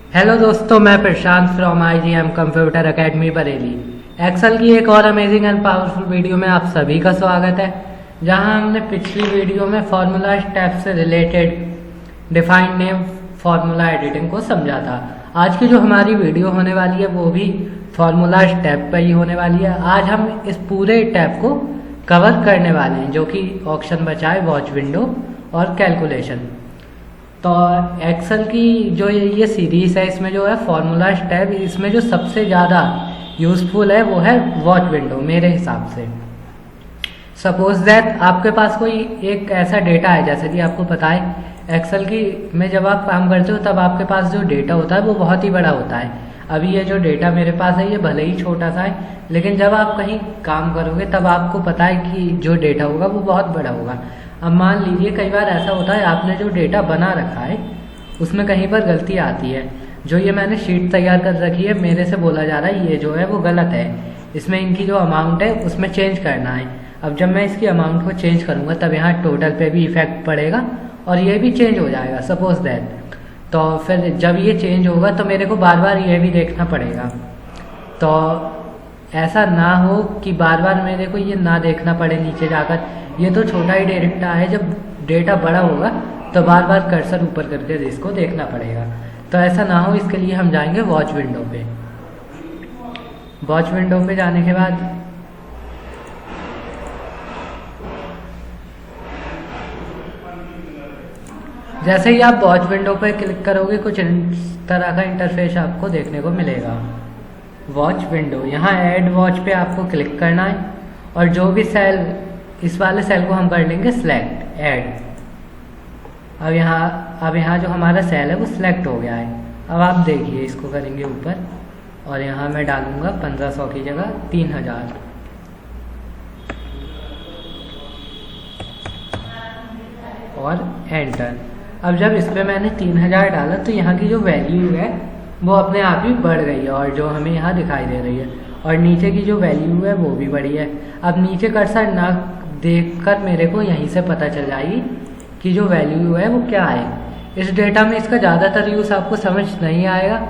Hello दोस्तों, मैं Prashant from IGM computer academy Bareilly. Excel की एक और अमेजिंग एंड पावरफुल वीडियो में आप सभी का स्वागत है, जहां हमने पिछली वीडियो में फार्मूला स्टेप से related defined name formula editing को समझा था। आज की जो हमारी वीडियो होने वाली है वो भी फार्मूला स्टेप पर ही होने वाली है। आज हम इस पूरे टैब को कवर करने वाले हैं, जो कि ऑप्शन बचा है वॉच विंडो और कैलकुलेशन। तो एक्सेल की जो ये सीरीज है, इसमें जो है फार्मूला स्टेप, इसमें जो सबसे ज़्यादा यूज़फुल है वो है वॉच विंडो मेरे हिसाब से। सपोज दैट आपके पास कोई एक ऐसा डेटा है, जैसे कि आपको पता है एक्सेल की में जब आप काम करते हो तब आपके पास जो डेटा होता है वो बहुत ही बड़ा होता है। अभी ये जो डेटा मेरे पास है ये भले ही छोटा सा है, लेकिन जब आप कहीं काम करोगे तब आपको पता है कि जो डेटा होगा वो बहुत बड़ा होगा। अब मान लीजिए कई बार ऐसा होता है आपने जो डेटा बना रखा है उसमें कहीं पर गलती आती है। जो ये मैंने शीट तैयार कर रखी है, मेरे से बोला जा रहा है ये जो है वो गलत है, इसमें इनकी जो अमाउंट है उसमें चेंज करना है। अब जब मैं इसकी अमाउंट को चेंज करूँगा तब यहाँ टोटल पे भी इफेक्ट पड़ेगा और ये भी चेंज हो जाएगा सपोज दैट। तो फिर जब ये चेंज होगा तो मेरे को बार बार ये भी देखना पड़ेगा। तो ऐसा ना हो कि बार बार मेरे को ये ना देखना पड़े नीचे जाकर। ये तो छोटा ही डेटा है, जब डेटा बड़ा होगा तो बार बार कर्सर ऊपर करके इसको देखना पड़ेगा। तो ऐसा ना हो, इसके लिए हम जाएंगे वॉच विंडो पे। वॉच विंडो पे जाने के बाद जैसे ही आप वॉच विंडो पे क्लिक करोगे कुछ इस तरह का इंटरफेस आपको देखने को मिलेगा। वॉच विंडो, यहाँ ऐड वॉच पे आपको क्लिक करना है और जो भी सेल, इस वाले सेल को हम कर लेंगे सिलेक्ट ऐड। अब यहाँ जो हमारा सेल है वो सिलेक्ट हो गया है। अब आप देखिए, इसको करेंगे ऊपर और यहाँ मैं डालूंगा 1500 की जगह 3000 और एंटर। अब जब इस पर मैंने 3000 डाला तो यहाँ की जो वैल्यू है वो अपने आप ही बढ़ गई है और जो हमें यहाँ दिखाई दे रही है, और नीचे की जो वैल्यू है वो भी बढ़ी है। अब नीचे कर्सर ना देखकर मेरे को यहीं से पता चल जाएगी कि जो वैल्यू है वो क्या है। इस डेटा में इसका ज़्यादातर यूज़ आपको समझ नहीं आएगा,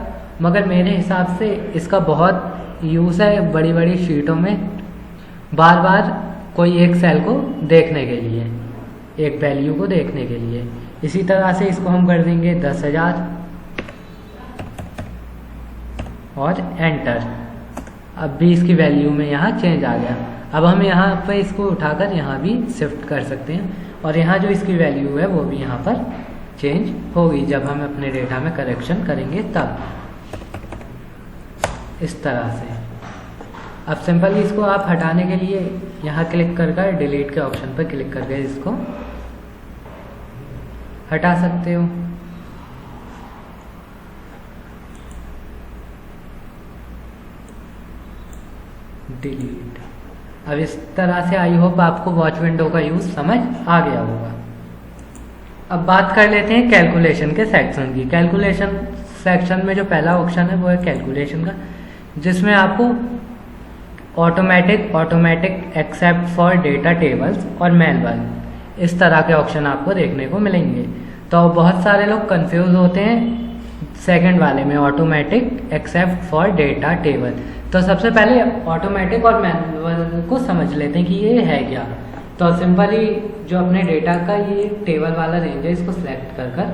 मगर मेरे हिसाब से इसका बहुत यूज़ है बड़ी बड़ी शीटों में बार बार कोई एक सेल को देखने के लिए, एक वैल्यू को देखने के लिए। इसी तरह से इसको हम कर देंगे 10,000 और एंटर। अब भी इसकी वैल्यू में यहाँ चेंज आ गया। अब हम यहाँ पर इसको उठाकर यहाँ भी शिफ्ट कर सकते हैं और यहाँ जो इसकी वैल्यू है वो भी यहाँ पर चेंज होगी जब हम अपने डेटा में करेक्शन करेंगे तब। इस तरह से अब सिंपली इसको आप हटाने के लिए यहाँ क्लिक कर डिलीट के ऑप्शन पर क्लिक करके इसको हटा सकते हो। डिलीट। अब इस तरह से आई होप आपको वॉच विंडो का यूज़ समझ आ गया होगा। अब बात कर लेते हैं कैलकुलेशन के सेक्शन की। कैलकुलेशन सेक्शन में जो पहला ऑप्शन है वो है कैलकुलेशन का, जिसमें आपको automatic except for data tables और मैनुअल, इस तरह के ऑप्शन आपको देखने को मिलेंगे। तो बहुत सारे लोग कंफ्यूज होते हैं सेकंड वाले में, automatic except for data table. तो सबसे पहले ऑटोमेटिक और मैनुअल को समझ लेते हैं कि ये है क्या। तो सिंपली जो अपने डेटा का ये टेबल वाला रेंज है, इसको सिलेक्ट कर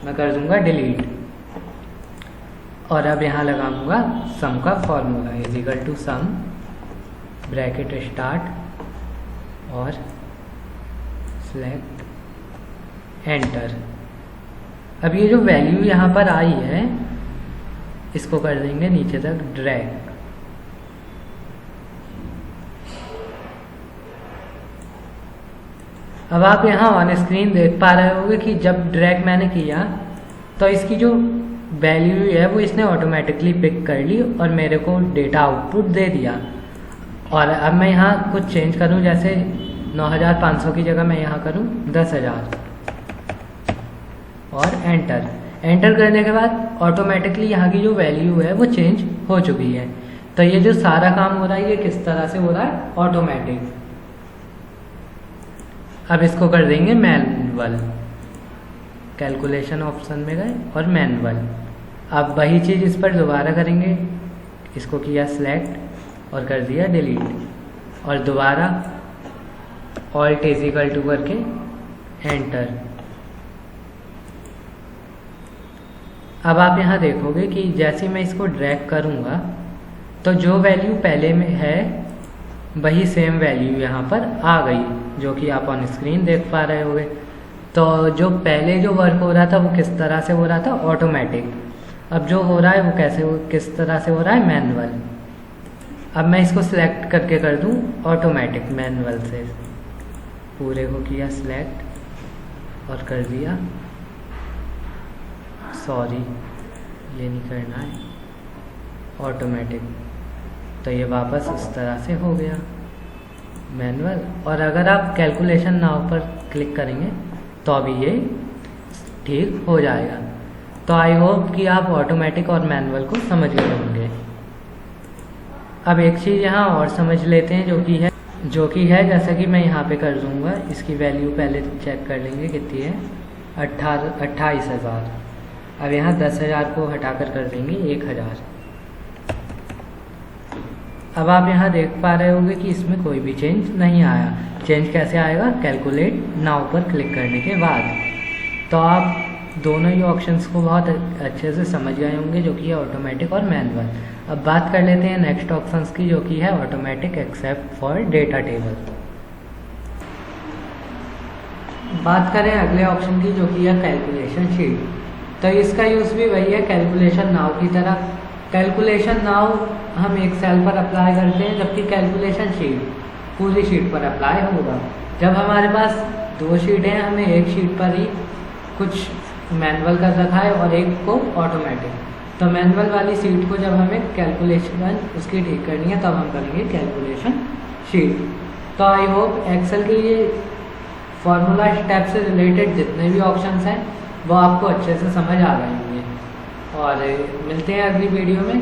मैं कर दूंगा डिलीट और अब यहाँ लगाऊंगा सम का formula is equal to sum bracket start और सिलेक्ट एंटर। अब ये जो वैल्यू यहाँ पर आई है इसको कर देंगे नीचे तक ड्रैग। अब आप यहाँ ऑन स्क्रीन देख पा रहे होंगे कि जब ड्रैग मैंने किया तो इसकी जो वैल्यू है वो इसने ऑटोमेटिकली पिक कर ली और मेरे को डेटा आउटपुट दे दिया। और अब मैं यहाँ कुछ चेंज करूँ, जैसे 9500 की जगह मैं यहाँ करूँ 10,000 और एंटर। एंटर करने के बाद ऑटोमेटिकली यहाँ की जो वैल्यू है वो चेंज हो चुकी है। तो ये जो सारा काम हो रहा है ये किस तरह से हो रहा है, ऑटोमेटिक। अब इसको कर देंगे मैनुअल। कैलकुलेशन ऑप्शन में गए और मैनुअल अब वही चीज़ इस पर दोबारा करेंगे, इसको किया सिलेक्ट और कर दिया डिलीट और दोबारा ऑल्ट इज इक्वल टू करके एंटर। अब आप यहाँ देखोगे कि जैसे मैं इसको ड्रैग करूँगा तो जो वैल्यू पहले में है वही सेम वैल्यू यहाँ पर आ गई, जो कि आप ऑन स्क्रीन देख पा रहे होगे। तो जो पहले जो वर्क हो रहा था वो किस तरह से हो रहा था, ऑटोमेटिक। अब जो हो रहा है वो किस तरह से हो रहा है, मैनुअल। अब मैं इसको सिलेक्ट करके कर दूँ ऑटोमेटिक, मैनुअल से पूरे को किया सिलेक्ट और कर दिया, सॉरी ये नहीं करना है, ऑटोमेटिक। तो ये वापस इस तरह से हो गया मैनुअल। और अगर आप कैलकुलेशन नाउ पर क्लिक करेंगे तो अभी ये ठीक हो जाएगा। तो आई होप कि आप ऑटोमेटिक और मैनुअल को समझ गए होंगे। अब एक चीज़ यहाँ और समझ लेते हैं जो कि है जैसा कि मैं यहाँ पे कर दूँगा, इसकी वैल्यू पहले चेक कर लेंगे कितनी है, 28,000। अब यहाँ 10,000 को हटाकर कर देंगे 1,000। अब आप यहाँ देख पा रहे होंगे कि इसमें कोई भी चेंज नहीं आया। चेंज कैसे आएगा, कैलकुलेट नाउ पर क्लिक करने के बाद। तो आप दोनों ही ऑप्शंस को बहुत अच्छे से समझ गए होंगे, जो कि है ऑटोमेटिक और मैनुअल। अब बात कर लेते हैं नेक्स्ट ऑप्शंस की, जो कि है automatic except for data table. बात करें अगले ऑप्शन की, जो कि है कैलकुलेशन शीट। तो इसका यूज़ भी वही है कैलकुलेशन नाउ की तरह। कैलकुलेशन नाउ हम एक सेल पर अप्लाई करते हैं, जबकि कैलकुलेशन शीट पूरी शीट पर अप्लाई होगा। जब हमारे पास दो शीट हैं, हमें एक शीट पर ही कुछ मैनुअल कर रखा है और एक को ऑटोमेटिक। तो मैनुअल वाली शीट को जब हमें कैलकुलेशन उसकी ठीक करनी है तब हम करेंगे कैलकुलेशन शीट। तो आई होप एक्सेल के ये फॉर्मूला स्टेप से रिलेटेड जितने भी ऑप्शंस हैं वो आपको अच्छे से समझ आ गए होंगे। और मिलते हैं अगली वीडियो में।